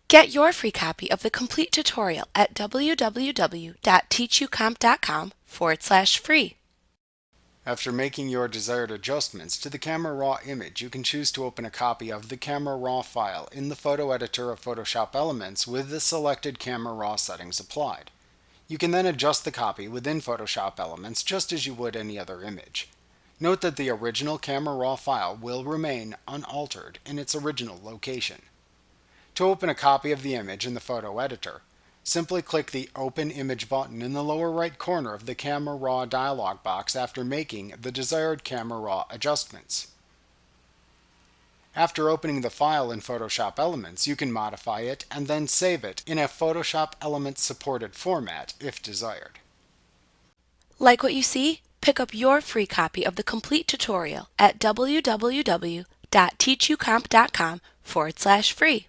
Get your free copy of the complete tutorial at www.teachucomp.com/free. After making your desired adjustments to the Camera Raw image, you can choose to open a copy of the Camera Raw file in the photo editor of Photoshop Elements with the selected Camera Raw settings applied. You can then adjust the copy within Photoshop Elements just as you would any other image. Note that the original Camera Raw file will remain unaltered in its original location. To open a copy of the image in the photo editor, simply click the Open Image button in the lower right corner of the Camera Raw dialog box after making the desired Camera Raw adjustments. After opening the file in Photoshop Elements, you can modify it and then save it in a Photoshop Elements supported format if desired. Like what you see? Pick up your free copy of the complete tutorial at www.teachucomp.com/free.